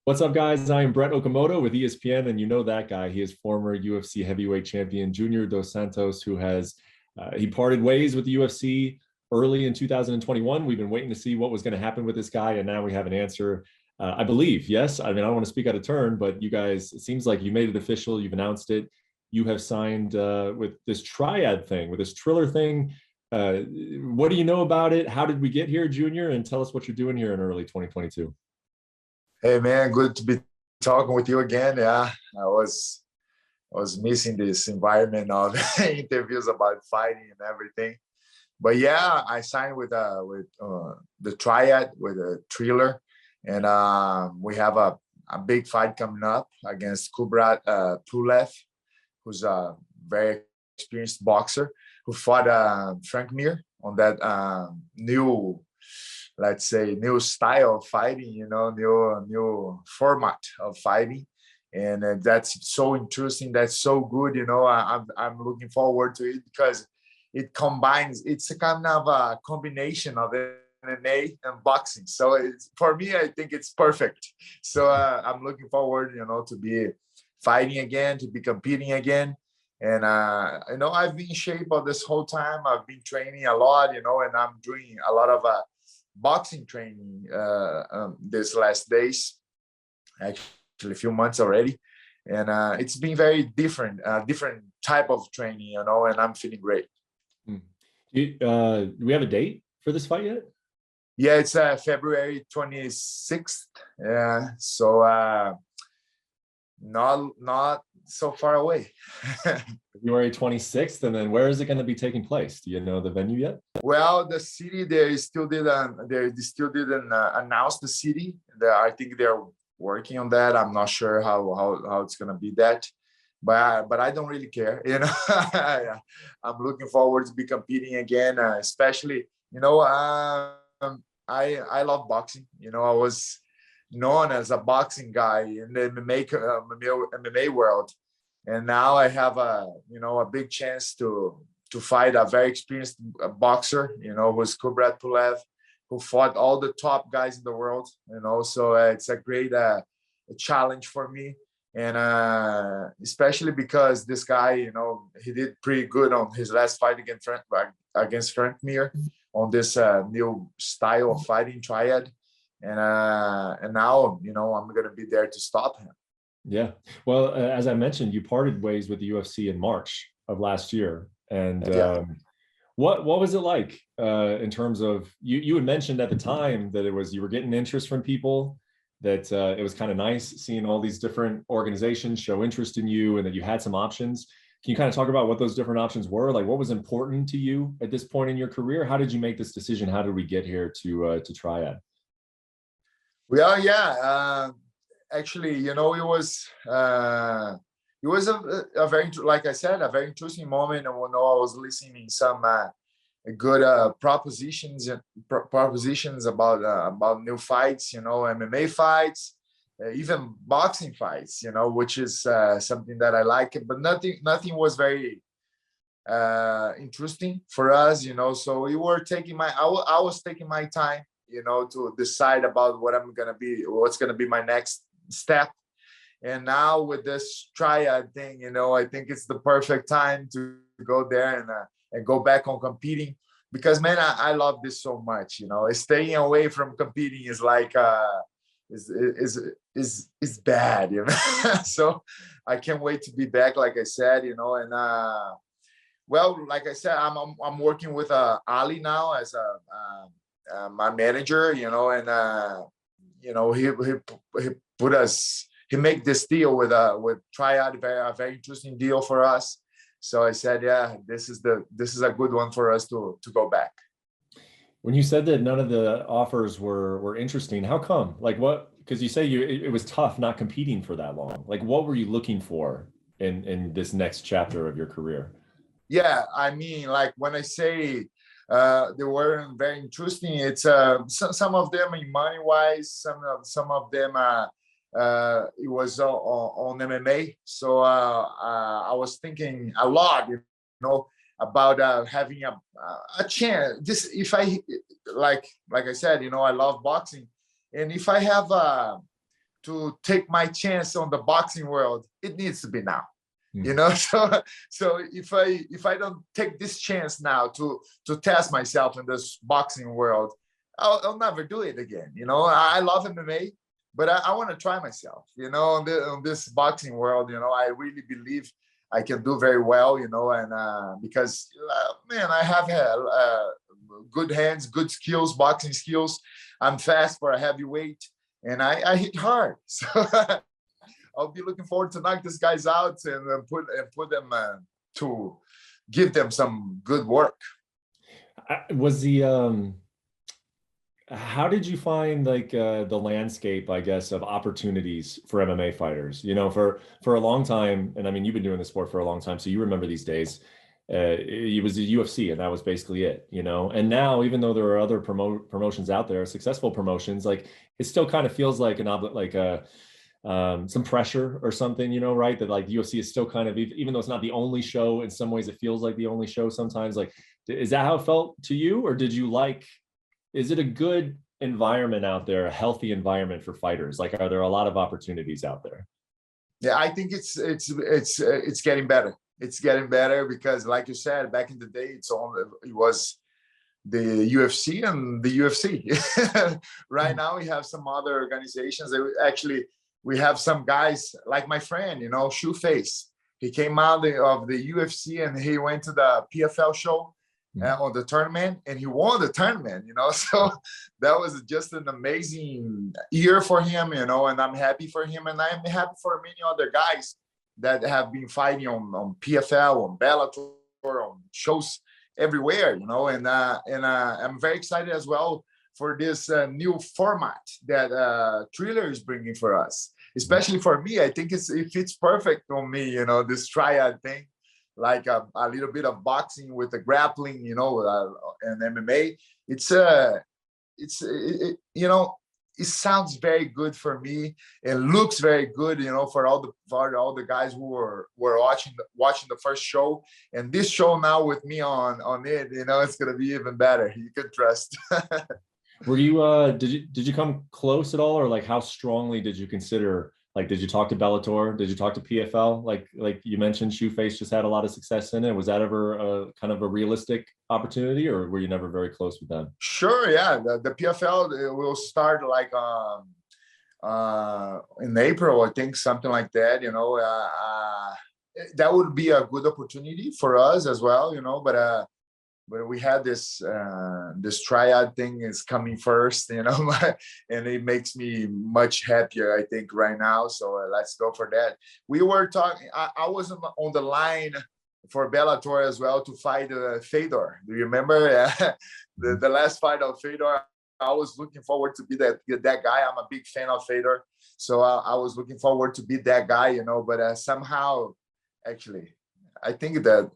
What's up, guys? I am Brett Okamoto with ESPN, and you know that guy. He is former UFC heavyweight champion Junior dos Santos, who has he parted ways with the UFC early in 2021. We've been waiting to see what was going to happen with this guy, and now we have an answer. I believe, yes. I mean, I don't want to speak out of turn, but you guys, it seems like you made it official. You've announced it. You have signed with this Triad thing, with this Triller thing. What do you know about it? How did we get here, Junior? And tell us what you're doing here in early 2022. Hey man, good to be talking with you again. Yeah, I was missing this environment of interviews about fighting and everything. But yeah, I signed with the Triad with a Triller, and we have a big fight coming up against Kubrat Pulev, who's a very experienced boxer who fought Frank Mir on that new, let's say, new style of fighting, new format of fighting. And that's so interesting. That's so good. I'm looking forward to it because it combines, it's a kind of a combination of MMA and boxing. So for me, I think it's perfect. So I'm looking forward, to be fighting again, to be competing again. And, I've been in shape of this whole time. I've been training a lot, and I'm doing a lot of boxing training this last days, actually a few months already. And it's been very different type of training, and I'm feeling great. Do we have a date for this fight yet? Yeah, it's February 26th. Yeah, so not so far away. February 26th, and then where is it going to be taking place? Do you know the venue yet? Well, the city, they still didn't announce the city. I think they're working on that. I'm not sure how it's going to be that, but I don't really care. I'm looking forward to be competing again, especially I love boxing. I was known as a boxing guy in the MMA world, and now I have a big chance to fight a very experienced boxer, who's Kubrat Pulev, who fought all the top guys in the world. So it's a great challenge for me, and especially because this guy, he did pretty good on his last fight against Frank Mir on this new style of fighting, Triad. And now, I'm going to be there to stop him. Yeah. Well, as I mentioned, you parted ways with the UFC in March of last year. And what was it like in terms of, you had mentioned at the time that you were getting interest from people, that it was kind of nice seeing all these different organizations show interest in you and that you had some options. Can you kind of talk about what those different options were? Like, what was important to you at this point in your career? How did you make this decision? How did we get here to Triad? Well, yeah, actually, it was a very, like I said, a very interesting moment. And when I was listening some good propositions about new fights, MMA fights, even boxing fights, which is something that I like. But nothing was very interesting for us, So we were taking I was taking my time, to decide about what's gonna be my next step. And now with this Triad thing, I think it's the perfect time to go there and go back on competing, because man, I love this so much. Staying away from competing is like is bad, So I can't wait to be back, like I said, and well, like I said, I'm working with Ali now as my manager, and he made this deal with Triad, a very interesting deal for us. So I said, yeah, this is a good one for us to go back. When you said that none of the offers were interesting, how come? Like what? Because you say it was tough not competing for that long. Like what were you looking for in this next chapter of your career? Yeah, I mean, like when I say they weren't very interesting, it's some of them in money wise, some of them it was on MMA. So I was thinking a lot, about having a chance. This, if I like I said, I love boxing, and if I have to take my chance on the boxing world, it needs to be now. Mm. You know, so if I don't take this chance now to test myself in this boxing world, I'll never do it again. You know, I love MMA, but I want to try myself. You know, on this boxing world, you know, I really believe I can do very well. You know, and because man, I have good hands, good skills, boxing skills. I'm fast for a heavyweight, and I hit hard. So I'll be looking forward to knock these guys out and put them to give them some good work. Was the how did you find like the landscape, I guess, of opportunities for MMA fighters? You know, for a long time, and I mean, you've been doing the sport for a long time, so you remember these days. It was the UFC, and that was basically it, you know. And now, even though there are other promotions out there, successful promotions, like it still kind of feels like some pressure or something, you know, right? That like UFC is still kind of, even though it's not the only show, in some ways it feels like the only show sometimes. Like, is that how it felt to you, or did you like? Is it a good environment out there, a healthy environment for fighters? Like, are there a lot of opportunities out there? Yeah, I think it's getting better. It's getting better because, like you said, back in the day, it was the UFC and the UFC. Right now, we have some other organizations. We have some guys like my friend, you know, Shoeface. He came out of the UFC and he went to the PFL show on the tournament, and he won the tournament, you know. So that was just an amazing year for him, you know, and I'm happy for him, and I'm happy for many other guys that have been fighting on PFL, on Bellator, on shows everywhere, you know, and I'm very excited as well for this new format that Triller is bringing for us, especially for me. I think it fits perfect on me, you know, this triad thing, like a little bit of boxing with the grappling, you know, and MMA. You know, it sounds very good for me. It looks very good, you know, for all the guys who were watching the first show, and this show now with me on it, you know, it's gonna be even better. You can trust. Were you did you come close at all, or like how strongly did you consider? Like, did you talk to Bellator? Did you talk to PFL? Like you mentioned, Shoeface just had a lot of success in it. Was that ever a kind of a realistic opportunity, or were you never very close with them? Sure, yeah. The PFL will start like in April, I think, something like that. You know, that would be a good opportunity for us as well. You know, but we had this triad thing is coming first, you know, and it makes me much happier, I think, right now. So let's go for that. We were talking. I was on the line for Bellator as well to fight Fedor. Do you remember the last fight of Fedor? I was looking forward to be that guy. I'm a big fan of Fedor, so I was looking forward to be that guy, you know. But somehow, actually, I think that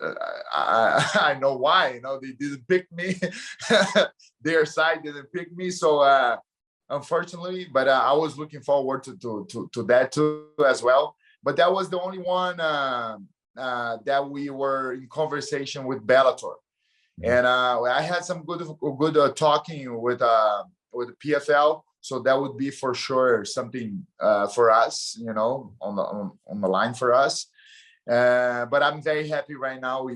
I know why. You know, they didn't pick me. Their side didn't pick me. So unfortunately, but I was looking forward to that too as well. But that was the only one that we were in conversation with Bellator, and I had some good talking with PFL. So that would be for sure something for us, you know, on the line for us. But I'm very happy right now.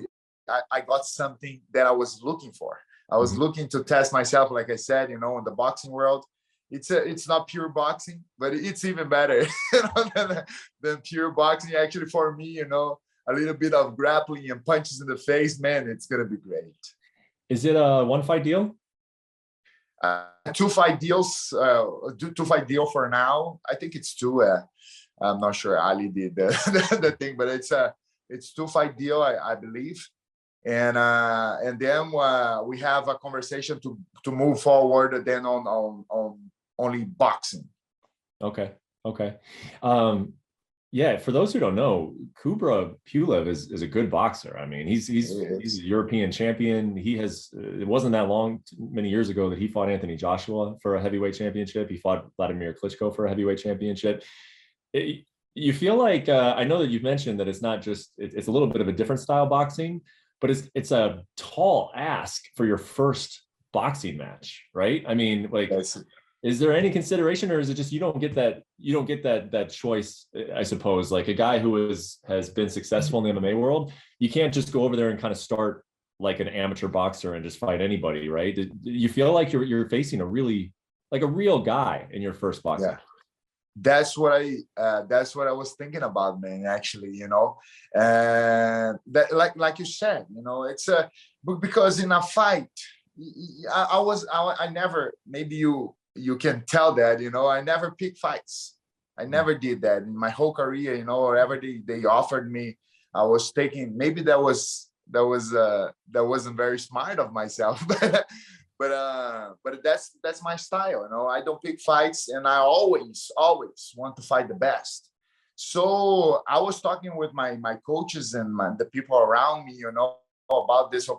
I got something that I was looking for. I was looking to test myself, like I said, you know, in the boxing world. It's not pure boxing, but it's even better than pure boxing. Actually, for me, you know, a little bit of grappling and punches in the face, man, it's gonna be great. Is it a one-fight deal? 2-fight deals. 2-fight deal for now. I think it's 2. I'm not sure Ali did the thing, but it's 2-fight deal, I believe, and then we have a conversation to move forward then on only boxing. Okay. Yeah, for those who don't know, Kubrat Pulev is a good boxer. I mean, he's a European champion. It wasn't that many years ago that he fought Anthony Joshua for a heavyweight championship. He fought Vladimir Klitschko for a heavyweight championship. You feel like I know that you've mentioned that it's not just it's a little bit of a different style boxing, but it's a tall ask for your first boxing match, right? I mean, like, Is there any consideration, or is it just you don't get that choice? I suppose, like a guy who has been successful in the MMA world, you can't just go over there and kind of start like an amateur boxer and just fight anybody, right? You feel like you're facing a real guy in your first boxing? Yeah. That's what I was thinking about, man, actually, you know. And that, like you said, you know, it's because in a fight, I never, maybe you can tell that, you know, I never pick fights. I never did that in my whole career, you know. Whatever they offered me, I was taking. Maybe that wasn't very smart of myself, but that's my style, you know. I don't pick fights, and I always want to fight the best. So I was talking with my coaches and the people around me, you know, about this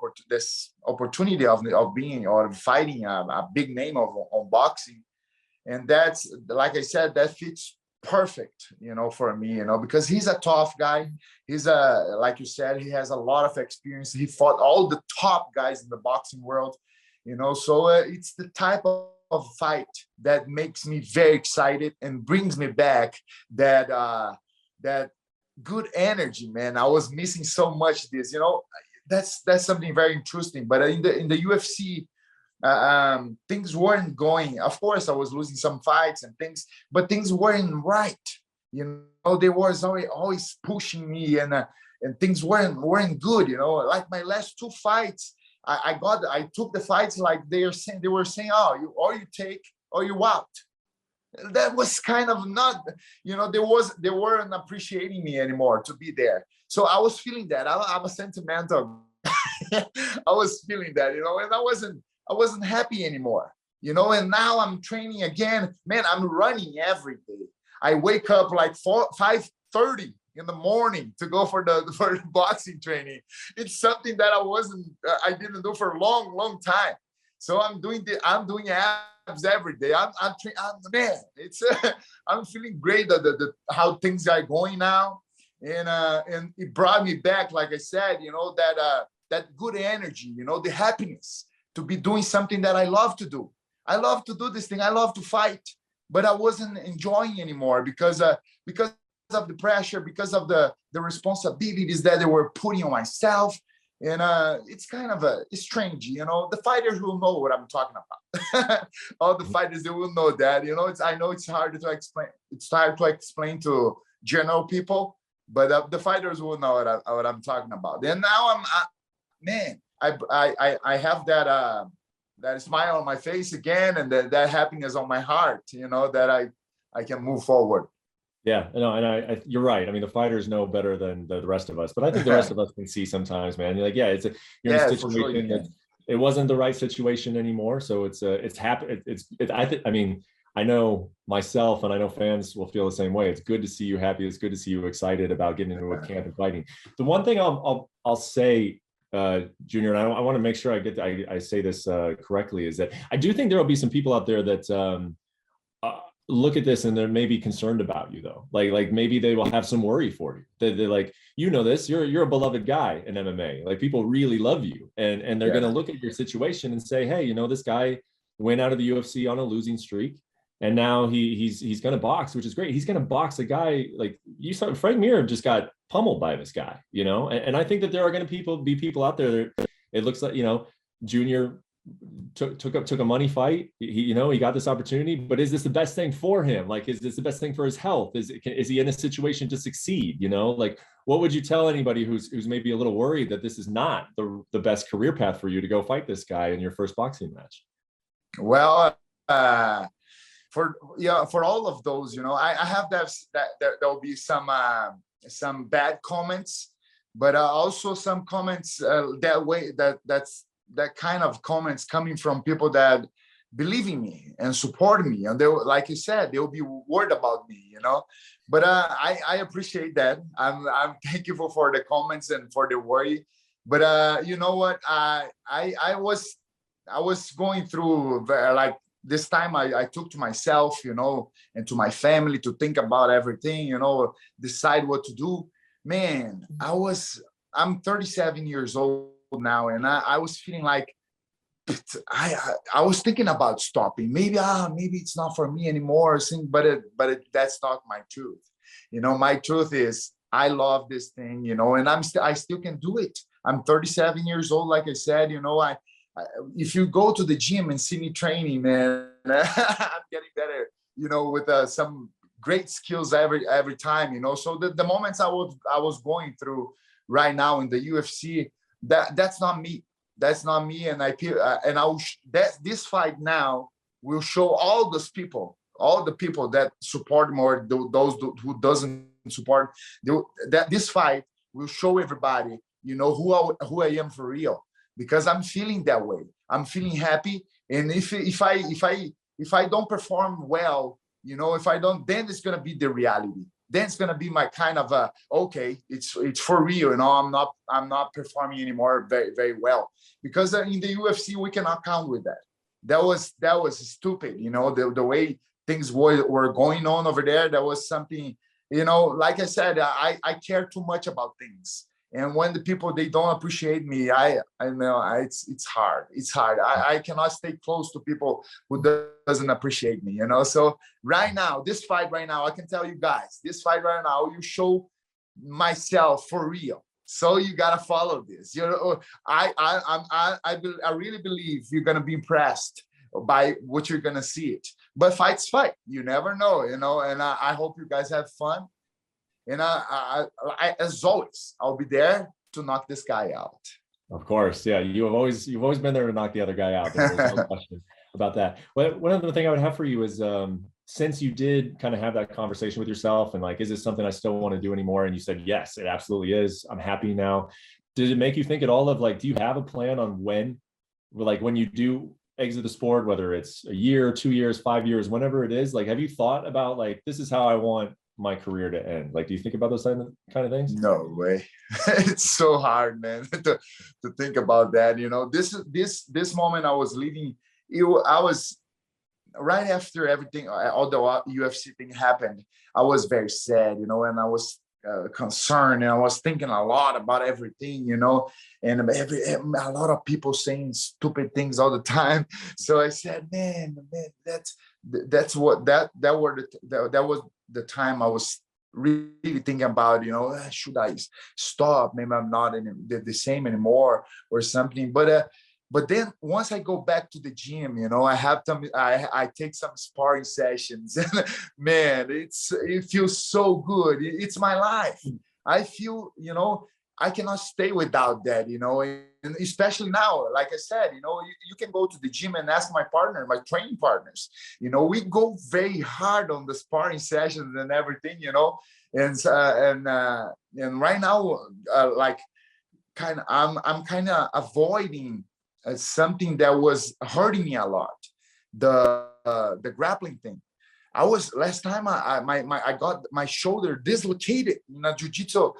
opportunity of being or fighting a big name on boxing. And that's, like I said, that fits perfect, you know, for me, you know, because he's a tough guy. He's like you said, he has a lot of experience. He fought all the top guys in the boxing world, you know. So it's the type of fight that makes me very excited and brings me back that good energy, man. I was missing so much this, you know. That's something very interesting. But in the UFC, things weren't going. Of course, I was losing some fights and things, but things weren't right. You know, they was always pushing me, and things weren't good. You know, like my last two fights, I took the fights like they were saying, oh, you take or you out. That was kind of not, you know, they weren't appreciating me anymore to be there. So I was feeling that. I'm a sentimental. I was feeling that, you know, and I wasn't happy anymore, you know. And now I'm training again, man. I'm running every day. I wake up like 5:30 in the morning to go for the boxing training. It's something that I didn't do for a long time. So I'm doing abs every day. Man, it's I'm feeling great that how things are going now, and it brought me back, like I said, you know, that good energy, you know, the happiness to be doing something that I love to do. I love to do this thing. I love to fight, but I wasn't enjoying anymore because of the pressure, because of the responsibilities that they were putting on myself. And it's kind of it's strange, you know. The fighters will know what I'm talking about. All the fighters, they will know that, you know. I know it's hard to explain. It's hard to explain to general people, but the fighters will know what I'm talking about. And now man, I have that smile on my face again, and that happiness on my heart, you know, that I can move forward. Yeah, no, and you're right. I mean, the fighters know better than the rest of us, but I think the rest of us can see sometimes, man. You're like, yeah, you're in a situation that it wasn't the right situation anymore. So it's happened. I mean, I know myself, and I know fans will feel the same way. It's good to see you happy. It's good to see you excited about getting into a camp and fighting. The one thing I'll say, Junior, and I want to make sure I say this correctly, is that I do think there will be some people out there that look at this and they're maybe concerned about you, though. Like maybe they will have some worry for you. They're like, you know, this, you're a beloved guy in MMA. Like people really love you, and they're going to look at your situation and say, hey, you know, this guy went out of the UFC on a losing streak, and now he's going to box, which is great. He's going to box a guy like you saw. Frank Mir just got pummeled by this guy, you know. And I think that there are going to be people out there that it looks like, you know, Junior took a money fight. He got this opportunity, but is this the best thing for him? Like, is this the best thing for his health? Is he in a situation to succeed? You know, like, what would you tell anybody who's maybe a little worried that this is not the best career path for you to go fight this guy in your first boxing match? Well, for all of those, you know, I have that there'll be some bad comments, but also some comments that kind of comments coming from people that believe in me and support me, and they, like you said, they'll be worried about me, you know. But I appreciate that. I'm thankful for the comments and for the worry. But you know what, I was going through like this time. I took to myself, you know, and to my family to think about everything, you know, decide what to do. Man, I'm 37 years old now, and I was feeling like I was thinking about stopping. Maybe it's not for me anymore. But that's not my truth. My truth is I love this thing. And I still can do it. I'm 37 years old. Like I said, if you go to the gym and see me training, man, I'm getting better. With some great skills every time. So the moments I was going through right now in the UFC, that's not me. That's not me. And this fight now will show all the people that support more, those who doesn't support. That this fight will show everybody, who I am for real, because I'm feeling that way. I'm feeling happy, and if I don't perform well, if I don't, then it's gonna be the reality. Then it's gonna be my kind of okay, it's for real. I'm not performing anymore very very well, because in the UFC we cannot count with that. That was stupid. The way things were going on over there. That was something. Like I said, I care too much about things. And when the people, they don't appreciate me, I know it's hard. It's hard. I cannot stay close to people who doesn't appreciate me. So right now, this fight right now, I can tell you guys, this fight right now, you show myself for real. So you gotta follow this. I really believe you're gonna be impressed by what you're gonna see it. But fight's fight. You never know. And I hope you guys have fun. And I, as always, I'll be there to knock this guy out. Of course, yeah. You've always been there to knock the other guy out. There's no question about that. But one other thing I would have for you is, since you did kind of have that conversation with yourself, and like, is this something I still want to do anymore? And you said yes, it absolutely is. I'm happy now. Did it make you think at all of like, do you have a plan on when you do exit the sport, whether it's a year, 2 years, 5 years, whenever it is? Like, have you thought about like, this is how I want my career to end? Like, do you think about those kind of things? No way. It's so hard, man, to think about that. This moment I was leaving, I was right after everything, all the UFC thing happened. I was very sad, and I was concerned, and I was thinking a lot about everything, and a lot of people saying stupid things all the time. So I said, man, that was the time I was really thinking about, should I stop? Maybe I'm not the same anymore or something. But then once I go back to the gym, I take some sparring sessions, and man, it feels so good. It's my life. I feel, I cannot stay without that, and especially now, like I said, you can go to the gym and ask my training partners, we go very hard on the sparring sessions and everything, and right now, I'm kind of avoiding something that was hurting me a lot, the grappling thing. Last time I got my shoulder dislocated in a jiu-jitsu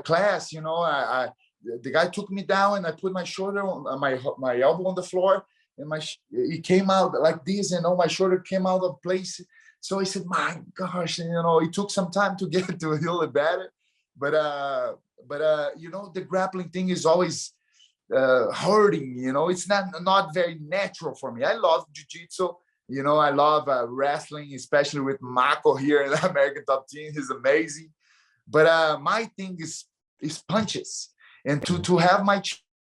class. The guy took me down, and I put my shoulder on my elbow on the floor, and it came out like this, my shoulder came out of place. So I said, my gosh, it took some time to get to heal it better, but the grappling thing is always hurting. It's not very natural for me. I love jiu-jitsu. I love wrestling, especially with Mako here in the American Top Team. He's amazing. But my thing is punches. And to have my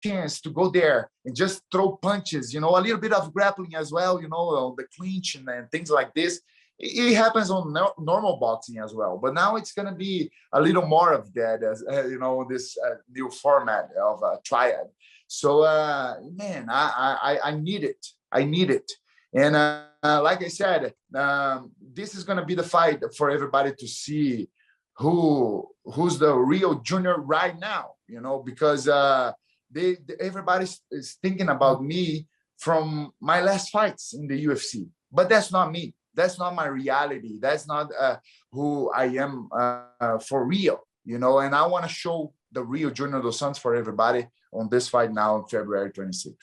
chance to go there and just throw punches, a little bit of grappling as well, the clinch and things like this. It happens on normal boxing as well. But now it's going to be a little more of that, as this new format of Triad. So, man, I need it. I need it. And like I said, this is going to be the fight for everybody to see who's the real junior right now, because everybody is thinking about me from my last fights in the UFC. But that's not me. That's not my reality. That's not who I am for real, and I want to show the real Junior dos Santos for everybody on this fight now on February 26th.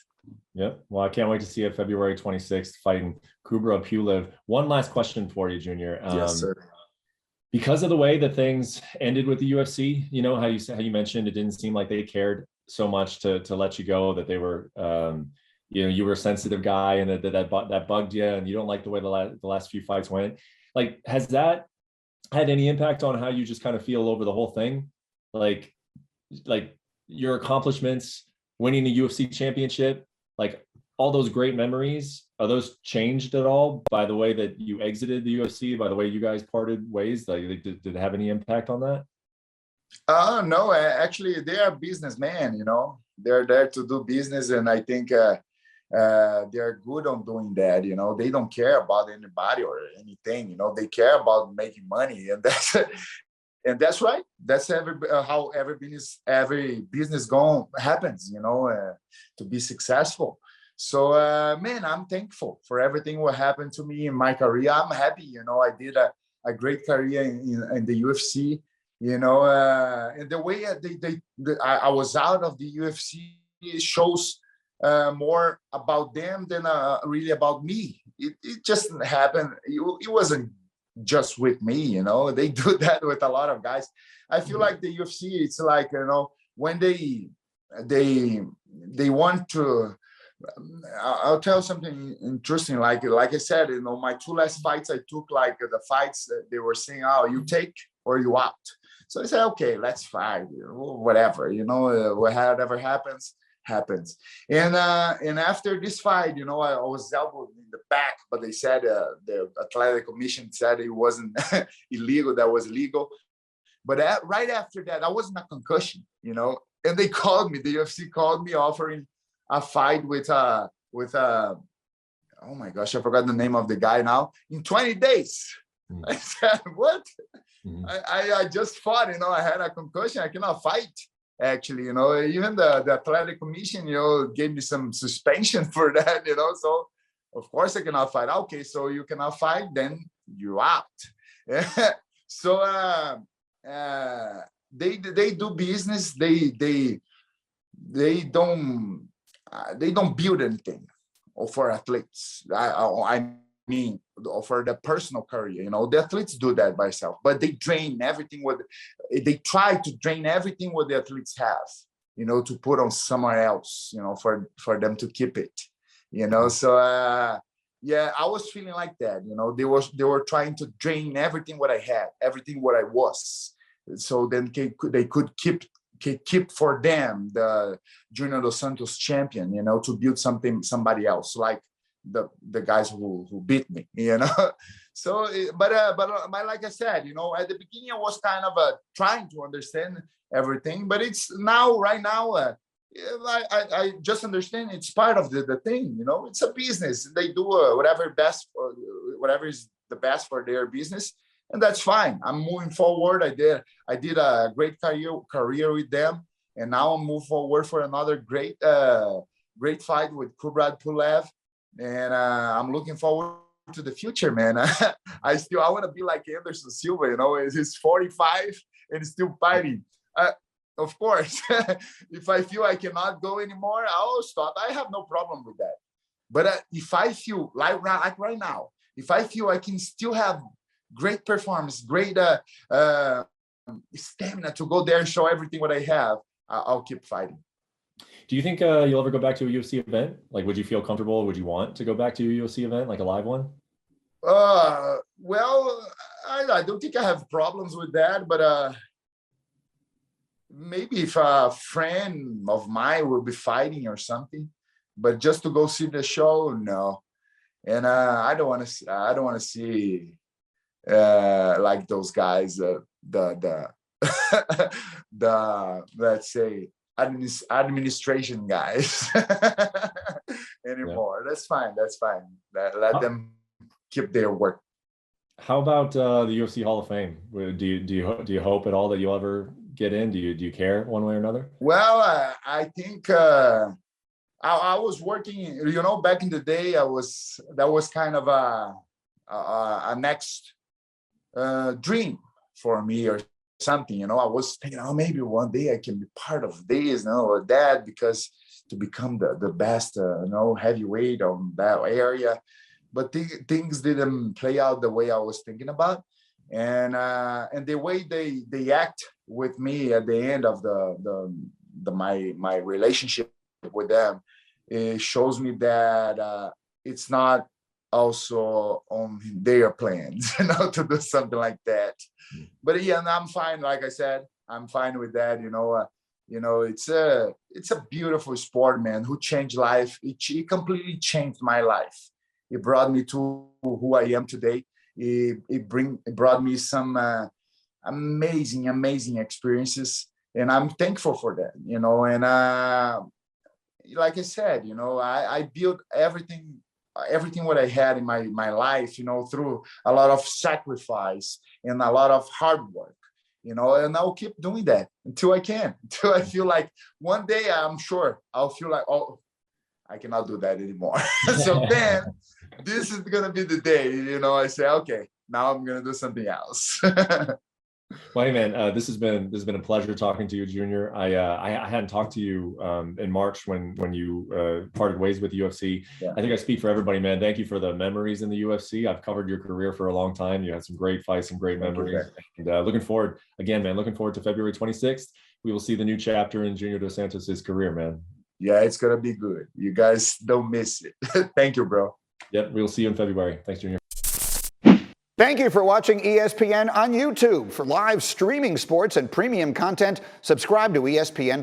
Yeah, well, I can't wait to see it February 26th fighting Kubrat Pulev. One last question for you, Junior. Yes, sir. Because of the way that things ended with the UFC, how you mentioned, it didn't seem like they cared so much to let you go, that they were you were a sensitive guy and that bugged you, and you don't like the way the last few fights went. Like, has that had any impact on how you just kind of feel over the whole thing? Like, like your accomplishments, winning a UFC championship, like all those great memories, are those changed at all by the way that you exited the UFC, by the way you guys parted ways? Like, did it have any impact on that? No, actually, they are businessmen, they're there to do business. And I think they're good on doing that. They don't care about anybody or anything. They care about making money, and that's right. That's how every business happens. To be successful. So, man, I'm thankful for everything what happened to me in my career. I'm happy. I did a great career in the UFC. And the way I was out of the UFC, it shows more about them than really about me. It just happened. It wasn't just with me. They do that with a lot of guys. I feel like the UFC, it's like, when they want to. I'll tell something interesting. Like I said, my two last fights I took, like the fights they were saying, "Oh, you take or you out." So I said, "Okay, let's fight. Whatever. Whatever happens." And after this fight, I was elbowed in the back, but they said the athletic commission said it wasn't illegal. That was legal. But right after that, I was in a concussion. And they called me. The UFC called me offering a fight with oh my gosh, I forgot the name of the guy now, in 20 days. I said, what? I just fought, I had a concussion. I cannot fight, actually. Even the athletic commission, gave me some suspension for that, so of course I cannot fight. Okay, so you cannot fight, then you're out. So they do business. They don't build anything for athletes. I mean, for the personal career, the athletes do that by itself, but they drain everything. They try to drain everything what the athletes have, to put on somewhere else, for them to keep it, So yeah, I was feeling like that. They were trying to drain everything what I had, everything what I was, so then they could keep for them the Junior dos Santos champion, to build somebody else, like the guys who beat me, So, but like I said, at the beginning I was kind of trying to understand everything, but it's right now, I just understand it's part of the thing, it's a business. They do whatever is the best for their business. And that's fine. I'm moving forward. I did a great career with them, and now I'm moving forward for another great fight with Kubrat Pulev, and I'm looking forward to the future, man. I want to be like Anderson Silva. He's 45 and still fighting. Of course, if I feel I cannot go anymore, I'll stop. I have no problem with that. But if I feel like right now, if I feel I can still have great performance, great stamina to go there and show everything what I have, I'll keep fighting. Do you think you'll ever go back to a UFC event? Like, would you feel comfortable? Would you want to go back to a UFC event, like a live one? Well, I don't think I have problems with that, but maybe if a friend of mine will be fighting or something, but just to go see the show, no. And I don't want to see like those guys, the let's say administration guys anymore. Yeah. That's fine. Let them keep their work. How about the UFC Hall of Fame? Do you hope at all that you'll ever get in? Do you care one way or another? Well, I think I was working. Back in the day, that was kind of a next dream for me or something. I was thinking, maybe one day I can be part of this, or that, because to become the best, heavyweight on that area. But things didn't play out the way I was thinking about, and the way they act with me at the end of my relationship with them, it shows me that it's not also on their plans, to do something like that. But yeah, and I'm fine. Like I said, I'm fine with that. It's a beautiful sport, man. Who changed life? It completely changed my life. It brought me to who I am today. It brought me some amazing experiences, and I'm thankful for that. And like I said, I built everything what I had in my life, through a lot of sacrifice and a lot of hard work, and I'll keep doing that until I feel like one day I'm sure I'll feel like, oh, I cannot do that anymore. So then this is going to be the day, I say, okay, now I'm going to do something else. Well, hey man, this has been a pleasure talking to you, Junior. I hadn't talked to you in March when you parted ways with the UFC. Yeah. I think I speak for everybody, man. Thank you for the memories in the UFC. I've covered your career for a long time. You had some great fights, some great memories. And looking forward to February 26th. We will see the new chapter in Junior dos Santos' career, man. Yeah, it's gonna be good. You guys don't miss it. Thank you, bro. Yep, we'll see you in February. Thanks, Junior. Thank you for watching ESPN on YouTube. For live streaming sports and premium content, subscribe to ESPN+.